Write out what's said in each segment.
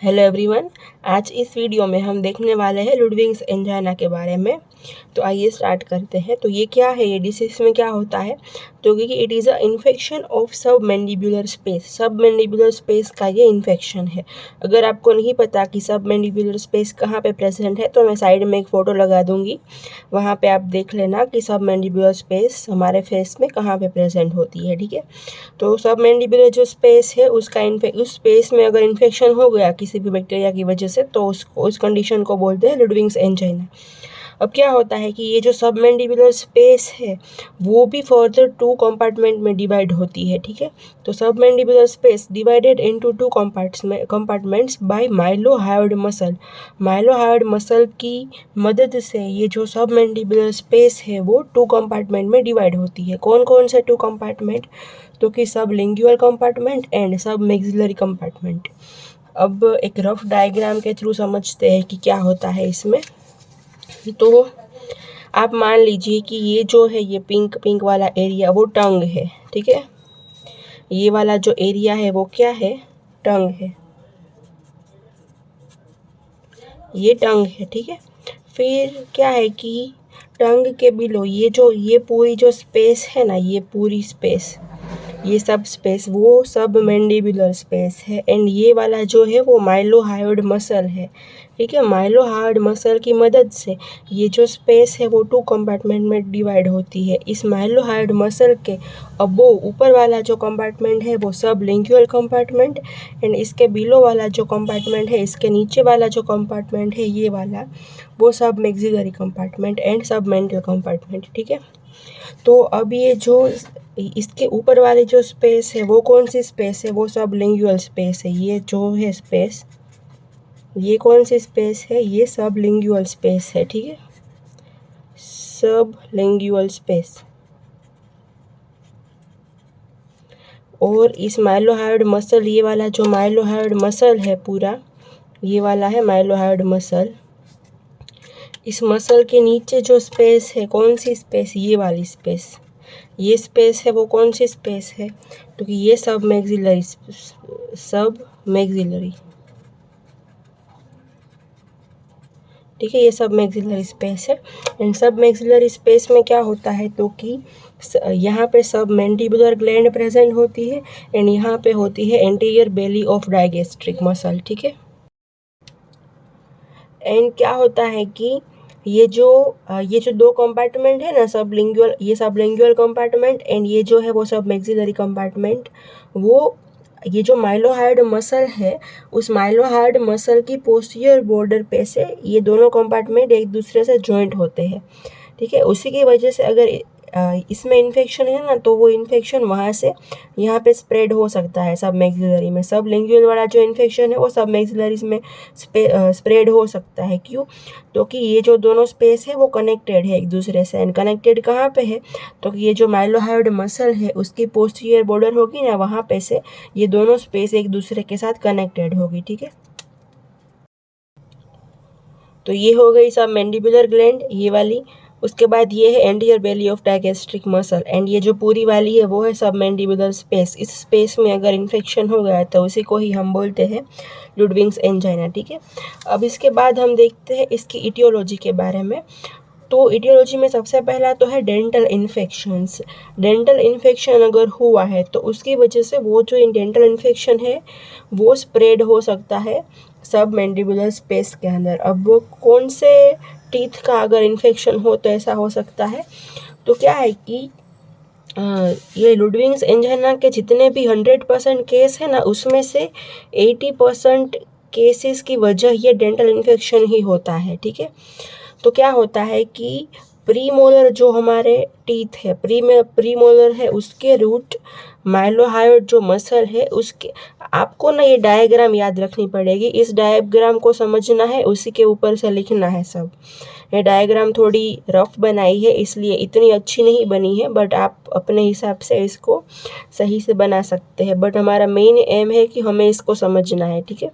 Hello everyone. आज इस video में हम देखने वाले हैं लुडविग्स एंजाइना के बारे में। तो आइए स्टार्ट करते हैं। तो ये क्या है, ये डिसीज में क्या होता है? तो क्योंकि it is a infection of submandibular space. Submandibular space का ये इन्फेक्शन है। अगर आपको नहीं पता कि सबमैंडिबुलर स्पेस कहाँ पे प्रेजेंट है तो मैं साइड में एक फ़ोटो लगा दूँगी, वहाँ पे आप देख लेना कि सबमैंडिबुलर स्पेस हमारे फेस में कहाँ पे प्रेजेंट होती है। ठीक है, तो सबमैंडिबुलर जो स्पेस है उसका उस स्पेस में अगर इन्फेक्शन हो गया किसी भी बैक्टीरिया की वजह से तो उस कंडीशन को बोलते हैं लुडविग्स एंजाइना। अब क्या होता है कि ये जो सबमैंडिबुलर स्पेस है वो भी फर्दर 2 कंपार्टमेंट में डिवाइड होती है। ठीक है, तो submandibular space divided into 2 compartments by mylohyoid muscle. Mylohyoid muscle की मदद से ये जो सबमैंडिबुलर स्पेस है वो 2 कंपार्टमेंट में डिवाइड होती है। कौन कौन से 2 कंपार्टमेंट? तो कि सब लिंगुअल कंपार्टमेंट एंड सब मैक्सिलरी कंपार्टमेंट। अब एक रफ डायग्राम के थ्रू समझते हैं कि क्या होता है इसमें। तो आप मान लीजिए कि ये जो है ये पिंक पिंक वाला एरिया वो टंग है। ठीक है, ये वाला जो एरिया है वो क्या है? टंग है, ये टंग है। ठीक है, फिर क्या है कि टंग के बिलो ये पूरी जो स्पेस है ना, ये पूरी स्पेस, ये सब स्पेस वो सब मैंडिबुलर स्पेस है। एंड ये वाला जो है वो माइलोहायोइड मसल है। ठीक है, माइलोहायोइड मसल की मदद से ये जो स्पेस है वो 2 कंपार्टमेंट में डिवाइड होती है। इस माइलोहायोइड मसल के अब वो ऊपर वाला जो कंपार्टमेंट है वो सब लिंगुअल कंपार्टमेंट, एंड इसके बिलो वाला जो कंपार्टमेंट है, इसके नीचे वाला जो कंपार्टमेंट है ये वाला, वो सब मैक्सिलरी कंपार्टमेंट एंड सब मेंटल कंपार्टमेंट। ठीक है, तो अब ये जो इसके ऊपर वाली जो स्पेस है वो कौन सी स्पेस है? वो सब लिंगुअल स्पेस है। ये जो है स्पेस, ये कौन सी स्पेस है? ये सब लिंगुअल स्पेस है। ठीक है, सब लिंगुअल स्पेस। और इस माइलोहायोइड मसल, ये वाला जो माइलोहायोइड मसल है पूरा, ये वाला है माइलोहायोइड मसल। इस मसल के नीचे जो स्पेस है, कौन सी स्पेस? ये वाली स्पेस। ये स्पेस है वो कौन सी स्पेस है? तो कि ये सब मैक्सिलरी, सब मैक्सिलरी। ठीक है, ये सब मैक्सिलरी स्पेस है। एंड सब मैक्सिलरी स्पेस में क्या होता है? तो कि यहाँ पे सब मैंडिबुलर ग्लैंड प्रेजेंट होती है एंड यहाँ पे होती है anterior belly of digastric muscle. ठीक है, एंड क्या होता है कि ये जो 2 कंपार्टमेंट है ना, सब लिंगुअल, ये सब लिंगुअल कंपार्टमेंट एंड ये जो है वो सब मैक्सिलरी कंपार्टमेंट, वो ये जो माइलोहायोइड मसल है उस माइलोहायोइड मसल की पोस्टीरियर बॉर्डर पे से ये दोनों कंपार्टमेंट एक दूसरे से जॉइंट होते हैं। ठीक है, उसी की वजह से अगर इसमें इन्फेक्शन है ना तो वो इन्फेक्शन वहाँ से यहाँ पे स्प्रेड हो सकता है सब मैक्सिलरी में। सब लिंगुअल वाला जो इन्फेक्शन है वो सब मैक्सिलरीज में स्प्रेड हो सकता है। क्यों? तो कि ये जो दोनों स्पेस है वो कनेक्टेड है एक दूसरे से। एंड कनेक्टेड कहाँ पे है? तो ये जो माइलोहायोइड मसल है उसकी पोस्टीरियर बॉर्डर होगी ना, वहाँ पे से ये दोनों स्पेस एक दूसरे के साथ कनेक्टेड होगी। ठीक है, तो ये हो गई सब मैंडिबुलर ग्लैंड, ये वाली। उसके बाद ये है anterior belly of digastric muscle, and ये जो पूरी वाली है वो है सब मैंडिबुलर स्पेस। इस स्पेस में अगर इन्फेक्शन हो गया तो उसी को ही हम बोलते हैं लुडविग्स एंजाइना। ठीक है, अब इसके बाद हम देखते हैं इसकी इटियोलॉजी के बारे में। तो इटियोलॉजी में सबसे पहला तो है डेंटल इन्फेक्शंस। डेंटल इन्फेक्शन अगर हुआ है तो उसकी वजह से वो जो डेंटल इन्फेक्शन है वो स्प्रेड हो सकता है सब मैंडिबुलर स्पेस के अंदर। अब वो कौन से टीथ का अगर इन्फेक्शन हो तो ऐसा हो सकता है? तो क्या है कि ये लुडविग्स एंजाइना के जितने भी 100% केस है ना, उसमें से 80% केसेस की वजह ये डेंटल इन्फेक्शन ही होता है। ठीक है, तो क्या होता है कि प्रीमोलर जो हमारे टीथ है, प्रीमोलर है, उसके रूट माइलोहायोइड जो मसल है उसके, आपको ना ये डायग्राम याद रखनी पड़ेगी। इस डायग्राम को समझना है, उसी के ऊपर से लिखना है सब। ये डायग्राम थोड़ी रफ बनाई है इसलिए इतनी अच्छी नहीं बनी है, बट आप अपने हिसाब से इसको सही से बना सकते हैं। बट हमारा मेन एम है कि हमें इसको समझना है। ठीक है,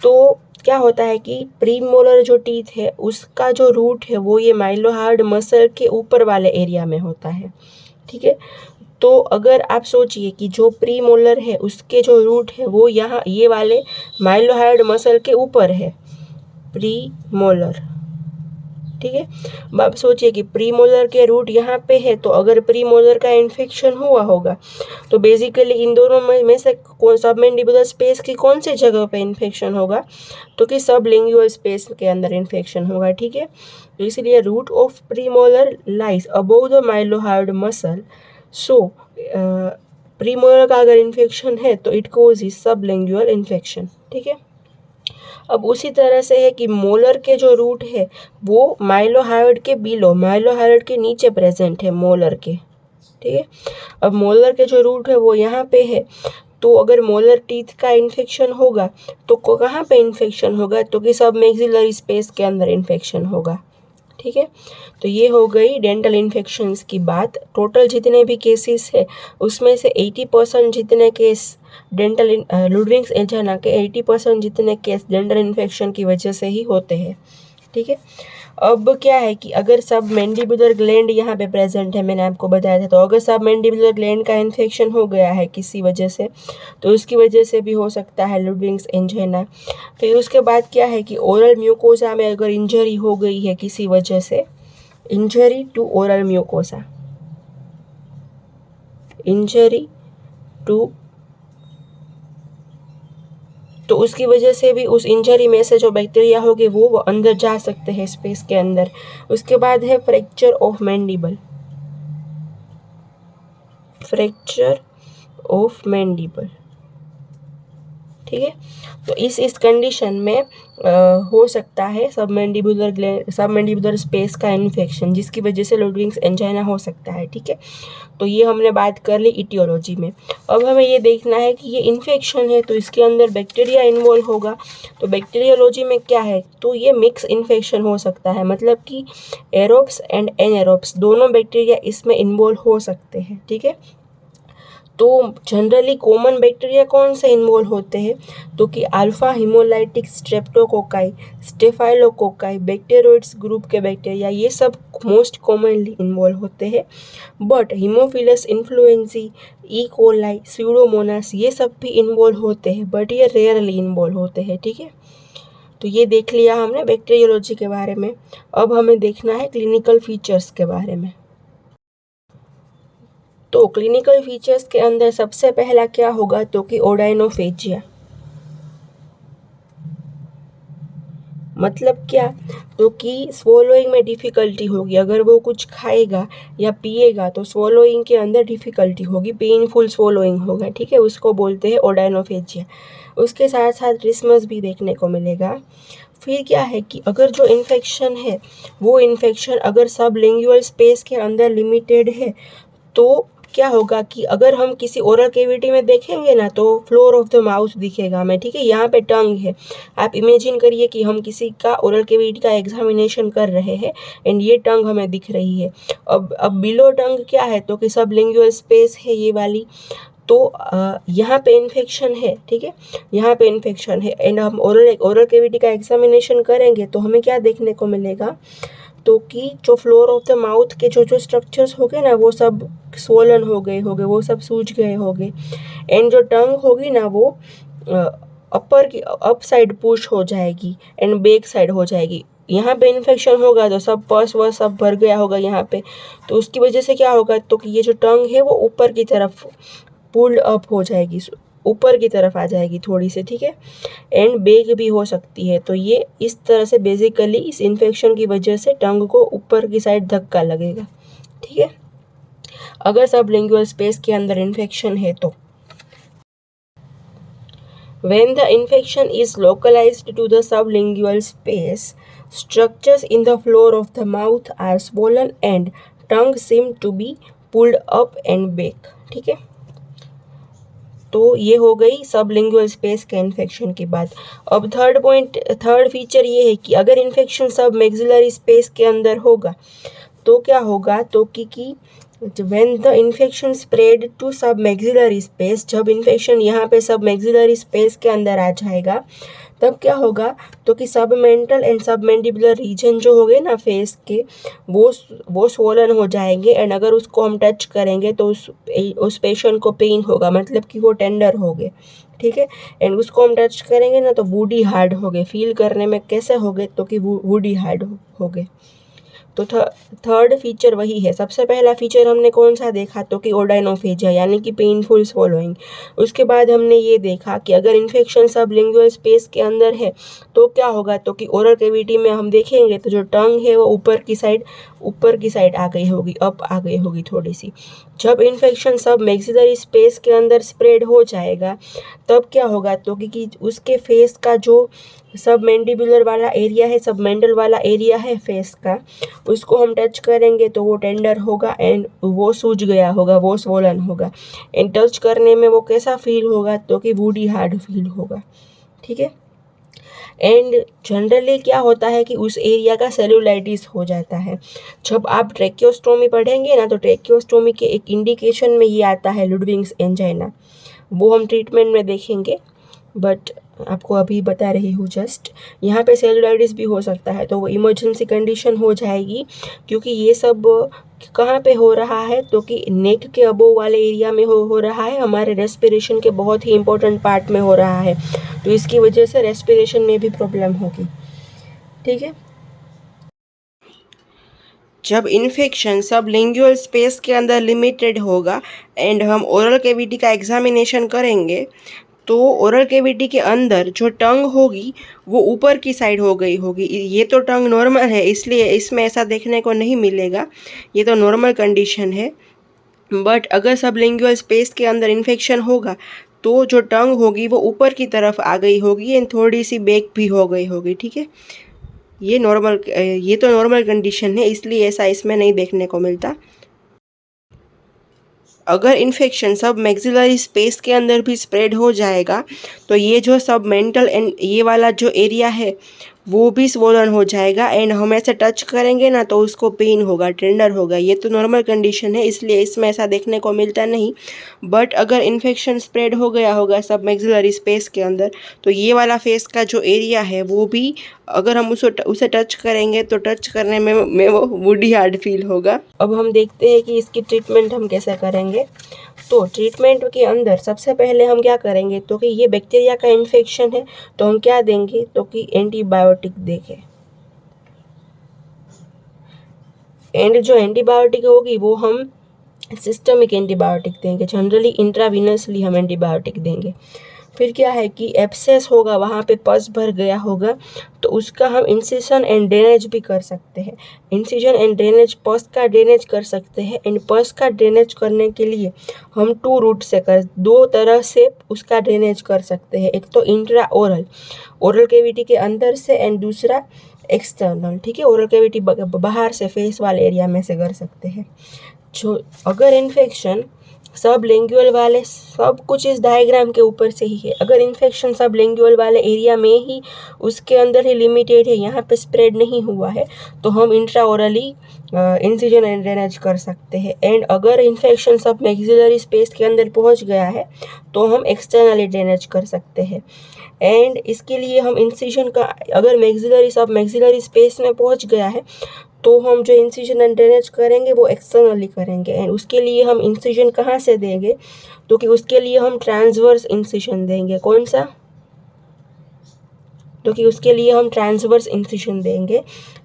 तो क्या होता है कि प्रीमोलर जो टीथ है उसका जो रूट है वो ये माइलोहायोइड मसल के ऊपर वाले एरिया में होता है। ठीक है, तो अगर आप सोचिए कि जो प्रीमोलर है उसके जो रूट है वो यहाँ ये वाले माइलोहायोइड मसल के ऊपर है, प्रीमोलर। ठीक है, अब आप सोचिए कि प्रीमोलर के रूट यहाँ पे है, तो अगर प्रीमोलर का इन्फेक्शन हुआ होगा तो बेसिकली इन दोनों में से कौन सबमैंडिबुलर स्पेस की कौन सी जगह पे इन्फेक्शन होगा, तो कि सबलिंगुअल स्पेस के अंदर इन्फेक्शन होगा। ठीक है, तो इसलिए root of premolar lies above the mylohyoid muscle, so premolar का अगर इन्फेक्शन है तो it causes sublingual infection. ठीक है, अब उसी तरह से है कि मोलर के जो रूट है वो माइलोहायोइड के बिलो, माइलोहायोइड के नीचे प्रेजेंट है मोलर के। ठीक है, अब मोलर के जो रूट है वो यहाँ पे है, तो अगर मोलर टीथ का इन्फेक्शन होगा तो कहाँ पे इन्फेक्शन होगा, तो कि सब मैक्सिलरी स्पेस के अंदर इन्फेक्शन होगा। ठीक है, तो ये हो गई डेंटल इन्फेक्शंस की बात। टोटल जितने भी केसेस है उसमें से 80% जितने केस डेंटल लुडविग्स एंजाइना के 80% जितने केस डेंटल इन्फेक्शन की वजह से ही होते हैं। ठीक है, अब क्या है कि अगर सब मैंडिबुलर ग्लैंड यहाँ पे प्रेजेंट है, मैंने आपको बताया था, तो अगर सब मैंडिबुलर ग्लैंड का इन्फेक्शन हो गया है किसी वजह से, तो उसकी वजह से भी हो सकता है लुडविग्स एंजाइना। फिर उसके बाद क्या है कि ओरल म्यूकोसा में अगर इंजरी हो गई है किसी वजह से, injury to oral mucosa, injury to, तो उसकी वजह से भी उस इंजरी में से जो बैक्टीरिया होगी वो अंदर जा सकते हैं स्पेस के अंदर। उसके बाद है fracture of mandible, fracture of mandible. ठीक है, तो इस कंडीशन में हो सकता है सबमैंडिबुलर स्पेस का इन्फेक्शन, जिसकी वजह से लुडविग्स एंजाइना हो सकता है। ठीक है, तो ये हमने बात कर ली इटियोलॉजी में। अब हमें ये देखना है कि ये इन्फेक्शन है तो इसके अंदर बैक्टीरिया इन्वॉल्व होगा, तो बैक्टीरियोलॉजी में क्या है, तो ये मिक्स इन्फेक्शन हो सकता है, मतलब कि एरोब्स एंड एनएरोब्स दोनों बैक्टीरिया इसमें इन्वॉल्व हो सकते हैं। ठीक है, तो जनरली कॉमन बैक्टीरिया कौन से इन्वॉल्व होते हैं, तो कि alpha haemolytic streptococci, staphylococci, bacteroides group के बैक्टीरिया, ये सब मोस्ट कॉमनली इन्वॉल्व होते हैं। But haemophilus influenzae, E coli, pseudomonas, ये सब भी इन्वॉल्व होते हैं, बट ये रेयरली इन्वॉल्व होते हैं। ठीक है, तो ये देख लिया हमने बैक्टीरियोलॉजी के बारे में। अब हमें देखना है क्लिनिकल फीचर्स के बारे में। तो क्लिनिकल फीचर्स के अंदर सबसे पहला क्या होगा, तो कि ओडाइनोफेजिया, मतलब क्या, तो कि स्वोलोइंग में डिफ़िकल्टी होगी, अगर वो कुछ खाएगा या पिएगा तो स्वोलोइंग के अंदर डिफ़िकल्टी होगी, पेनफुल स्वोलोइंग होगा। ठीक है, उसको बोलते हैं ओडाइनोफेजिया। उसके साथ साथ ट्रिस्मस भी देखने को मिलेगा। फिर क्या है कि अगर जो इन्फेक्शन है वो इन्फेक्शन अगर सबलिंगुअल स्पेस के अंदर लिमिटेड है, तो क्या होगा कि अगर हम किसी ओरल कैविटी में देखेंगे ना तो फ्लोर ऑफ द माउथ दिखेगा हमें। ठीक है, यहाँ पे टंग है, आप इमेजिन करिए कि हम किसी का ओरल कैविटी का एग्जामिनेशन कर रहे हैं एंड ये टंग हमें दिख रही है। अब बिलो टंग क्या है, तो कि सबलिंगुअल स्पेस है ये वाली, तो यहाँ पे इन्फेक्शन है। ठीक है, यहाँ पे इन्फेक्शन है एंड हम ओरल कैविटी का एग्जामिनेशन करेंगे तो हमें क्या देखने को मिलेगा, तो कि जो फ्लोर ऑफ द माउथ के जो स्ट्रक्चर्स हो गए ना वो सब स्वोलन हो गए वो सब सूज गए होंगे, एंड जो टंग होगी ना वो अपर की अप साइड पुश हो जाएगी एंड बैक साइड हो जाएगी। यहाँ पे इन्फेक्शन होगा तो सब पस वस सब भर गया होगा यहाँ पे, तो उसकी वजह से क्या होगा, तो कि ये जो टंग है वो ऊपर की तरफ पुल्ड अप हो जाएगी, ऊपर की तरफ आ जाएगी थोड़ी सी। ठीक है, एंड बेग भी हो सकती है। तो ये इस तरह से बेसिकली इस इन्फेक्शन की वजह से टंग को ऊपर की साइड धक्का लगेगा। ठीक है, अगर सबलिंगुअल स्पेस के अंदर इन्फेक्शन है तो when the infection is localized to the sublingual space, structures in the floor of the mouth are swollen and tongue seem to be pulled up and back। ठीक है, तो ये हो गई सबलिंगुअल स्पेस के इन्फेक्शन की बात। अब थर्ड फीचर ये है कि अगर इन्फेक्शन सब मैक्सिलरी स्पेस के अंदर होगा तो क्या होगा, तो कि when the infection spread to sub maxillary space, जब इन्फेक्शन यहाँ पे सब मैक्सिलरी स्पेस के अंदर आ जाएगा तब क्या होगा, तो कि सबमेंटल एंड सबमेंडिबुलर रीजन जो हो गए ना फेस के वो स्वोलन हो जाएंगे एंड अगर उसको हम टच करेंगे तो उस पेशेंट को पेन होगा, मतलब कि वो टेंडर हो गए। ठीक है। एंड उसको हम टच करेंगे ना तो वुडी हार्ड हो गए, फील करने में कैसे हो गए तो कि वुडी हार्ड हो गए। तो थर्ड फीचर वही है। सबसे पहला फीचर हमने कौन सा देखा तो कि ओडाइनोफेजिया यानी कि पेनफुल स्वॉलोइंग। उसके बाद हमने ये देखा कि अगर इन्फेक्शन सबलिंगुअल स्पेस के अंदर है तो क्या होगा तो कि ओरल कैविटी में हम देखेंगे तो जो टंग है वो ऊपर की साइड आ गई होगी, अप आ गई होगी थोड़ी सी। जब इन्फेक्शन सब मैक्सिलरी स्पेस के अंदर स्प्रेड हो जाएगा तब क्या होगा तो कि उसके फेस का जो सब मैंडिबुलर वाला एरिया है, सब मेंडल वाला एरिया है फेस का, उसको हम टच करेंगे तो वो टेंडर होगा एंड वो सूज गया होगा, वो स्वोलन होगा। एंड टच करने में वो कैसा फील होगा तो कि वुडी हार्ड फील होगा। ठीक है। एंड जनरली क्या होता है कि उस एरिया का सेलुलाइटिस हो जाता है। जब आप ट्रेकियोस्टोमी पढ़ेंगे ना तो ट्रेकियोस्टोमी के एक इंडिकेशन में ये आता है लुडविग्स एंजाइना, वो हम ट्रीटमेंट में देखेंगे, बट आपको अभी बता रही हूँ जस्ट। यहाँ पे सेलुलाइटिस भी हो सकता है तो वो इमरजेंसी कंडीशन हो जाएगी, क्योंकि ये सब कहाँ पे हो रहा है तो कि नेक के अबोव वाले एरिया में हो रहा है, हमारे रेस्पिरेशन के बहुत ही इंपॉर्टेंट पार्ट में हो रहा है, तो इसकी वजह से रेस्पिरेशन में भी प्रॉब्लम होगी। ठीक है। जब इन्फेक्शन सबलिंगुअल स्पेस के अंदर लिमिटेड होगा एंड हम ओरल कैविटी का एग्जामिनेशन करेंगे तो ओरल कैविटी के अंदर जो टंग होगी वो ऊपर की साइड हो गई होगी। ये तो टंग नॉर्मल है इसलिए इसमें ऐसा देखने को नहीं मिलेगा, ये तो नॉर्मल कंडीशन है। बट अगर सबलिंगुअल स्पेस के अंदर इन्फेक्शन होगा तो जो टंग होगी वो ऊपर की तरफ आ गई होगी एंड थोड़ी सी बैक भी हो गई होगी। ठीक है। ये तो नॉर्मल कंडीशन है इसलिए ऐसा इसमें नहीं देखने को मिलता। अगर इन्फेक्शन सब मैक्सिलरी स्पेस के अंदर भी स्प्रेड हो जाएगा तो ये जो सब मेंटल एंड ये वाला जो एरिया है वो भी स्वोलन हो जाएगा एंड हम ऐसे टच करेंगे ना तो उसको पेन होगा, टेंडर होगा। ये तो नॉर्मल कंडीशन है इसलिए इसमें ऐसा देखने को मिलता नहीं। बट अगर इन्फेक्शन स्प्रेड हो गया होगा सब मैक्सिलरी स्पेस के अंदर तो ये वाला फेस का जो एरिया है वो भी अगर हम उसे टच करेंगे तो टच करने में वो वुडी हार्ड फील होगा। अब हम देखते हैं कि इसकी ट्रीटमेंट हम कैसे करेंगे। तो ट्रीटमेंट के अंदर सबसे पहले हम क्या करेंगे तो कि ये बैक्टीरिया का इन्फेक्शन है तो हम क्या देंगे तो कि एंटीबायोटिक देंगे। एंड जो एंटीबायोटिक होगी वो हम सिस्टमिक एंटीबायोटिक देंगे, जनरली इंट्रावीनसली हम एंटीबायोटिक देंगे। फिर क्या है कि एब्सेस होगा, वहाँ पे पस भर गया होगा तो उसका हम इंसिजन एंड ड्रेनेज भी कर सकते हैं। इंसिजन एंड ड्रेनेज, पस का ड्रेनेज कर सकते हैं एंड पस का ड्रेनेज करने के लिए हम दो तरह से उसका ड्रेनेज कर सकते हैं। एक तो इंट्रा ओरल कैविटी के अंदर से एंड दूसरा एक्सटर्नल। ठीक है। ओरल कैविटी बाहर से फेस वाले एरिया में से कर सकते हैं। जो अगर इन्फेक्शन सब लिंगुअल वाले, सब कुछ इस डायग्राम के ऊपर से ही है, अगर इन्फेक्शन सब लिंगुअल वाले एरिया में ही उसके अंदर ही लिमिटेड है, यहाँ पे स्प्रेड नहीं हुआ है तो हम इंट्राओरली इंसिजन एंड ड्रेनेज कर सकते हैं। एंड अगर इन्फेक्शन सब मैक्सिलरी स्पेस के अंदर पहुँच गया है तो हम एक्सटर्नली ड्रेनेज कर सकते हैं। एंड इसके लिए हम इंसिजन का, अगर सब मैक्सिलरी स्पेस में पहुँच गया है तो हम जो इंसिजन एंड ड्रेनेज करेंगे वो एक्सटर्नली करेंगे। एंड उसके लिए हम इंसिजन कहाँ से देंगे तो कि उसके लिए हम ट्रांसवर्स इंसिजन देंगे। कौन सा तो कि उसके लिए हम ट्रांसवर्स इंसिजन देंगे।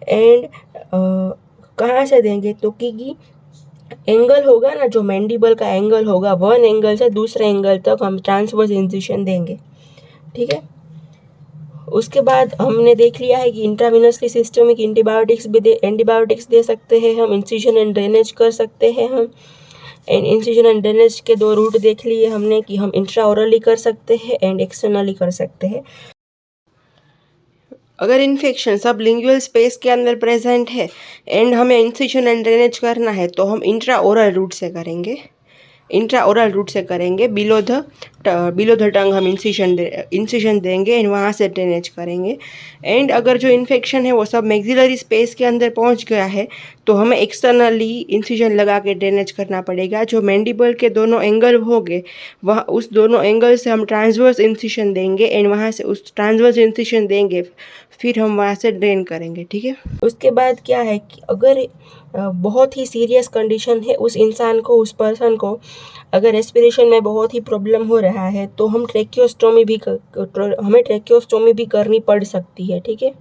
एंड कहाँ से देंगे तो कि एंगल होगा ना, जो मैंडिबल का एंगल होगा, वन एंगल से दूसरे एंगल तक हम ट्रांसवर्स इंसिजन देंगे। ठीक है। उसके बाद हमने देख लिया है कि इंट्रावेनसली सिस्टमिक एंटीबायोटिक्स दे सकते हैं हम, इंसिजन एंड ड्रेनेज कर सकते हैं हम। एंड इंसिजन एंड ड्रेनेज के दो रूट देख लिए हमने कि हम इंट्राओरली कर सकते हैं एंड एक्सटर्नली कर सकते हैं। अगर इन्फेक्शन सब लिंगुअल स्पेस के अंदर प्रेजेंट है एंड हमें इंसिजन एंड ड्रेनेज करना है तो हम इंट्राओरल रूट से करेंगे। बिलो द टंग हम इंसिजन देंगे एंड वहाँ से ड्रेनेज करेंगे। एंड अगर जो इन्फेक्शन है वो सब मैक्सिलरी स्पेस के अंदर पहुँच गया है तो हमें एक्सटर्नली इंसिजन लगा के ड्रेनेज करना पड़ेगा। जो मैंडिबल के दोनों एंगल होंगे वह उस दोनों एंगल से हम ट्रांसवर्स इंसिजन देंगे एंड वहाँ से उस ट्रांसवर्स इंसिजन देंगे, फिर हम वहाँ से ड्रेन करेंगे। ठीक है। उसके बाद क्या है कि अगर बहुत ही सीरियस कंडीशन है, उस इंसान को, उस पर्सन को अगर रेस्पिरेशन में बहुत ही प्रॉब्लम हो रहा है तो हमें ट्रेकियोस्टोमी भी करनी पड़ सकती है, ठीक है।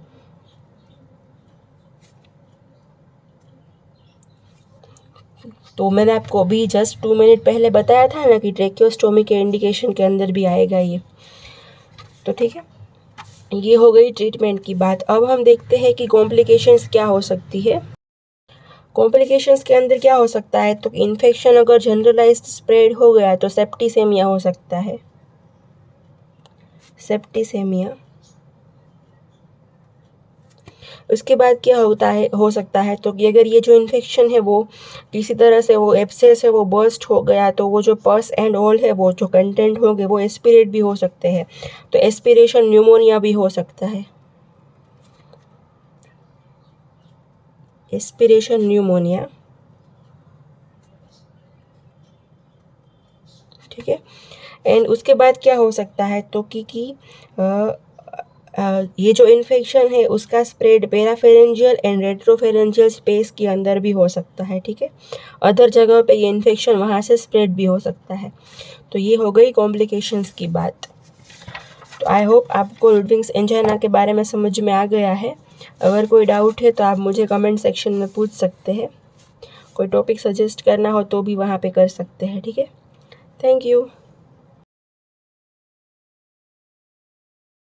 तो मैंने आपको अभी जस्ट 2 मिनट पहले बताया था ना कि ट्रेकियोस्टोमी के इंडिकेशन के अंदर भी आएगा ये, तो ठीक है। ये हो गई ट्रीटमेंट की बात। अब हम देखते हैं कि कॉम्प्लिकेशंस क्या हो सकती है। कॉम्प्लिकेशंस के अंदर क्या हो सकता है, तो इन्फेक्शन अगर जनरलाइज्ड स्प्रेड हो गया तो सेप्टिसेमिया हो सकता है, सेप्टिसेमिया। उसके बाद क्या हो सकता है, तो कि अगर ये जो इन्फेक्शन है वो किसी तरह से वो एब्सेस है वो बर्स्ट हो गया तो वो जो पस एंड ऑल है वो जो कंटेंट होंगे वो एस्पिरेट भी हो सकते हैं, तो एस्पिरेशन न्यूमोनिया भी हो सकता है, एस्पिरेशन न्यूमोनिया, ठीक है। एंड उसके बाद क्या हो सकता है, तो कि ये जो इन्फेक्शन है उसका स्प्रेड पेराफेरेंजियल एंड रेट्रोफेरेंजियल स्पेस के अंदर भी हो सकता है, ठीक है। अदर जगह पे ये इन्फेक्शन वहाँ से स्प्रेड भी हो सकता है। तो ये हो गई कॉम्प्लिकेशंस की बात। तो आई होप आपको लुडविग्स एंजाइना के बारे में समझ में आ गया है। अगर कोई डाउट है तो आप मुझे कमेंट सेक्शन में पूछ सकते हैं। कोई टॉपिक सजेस्ट करना हो तो भी वहाँ पे कर सकते हैं, ठीक है। Thank you.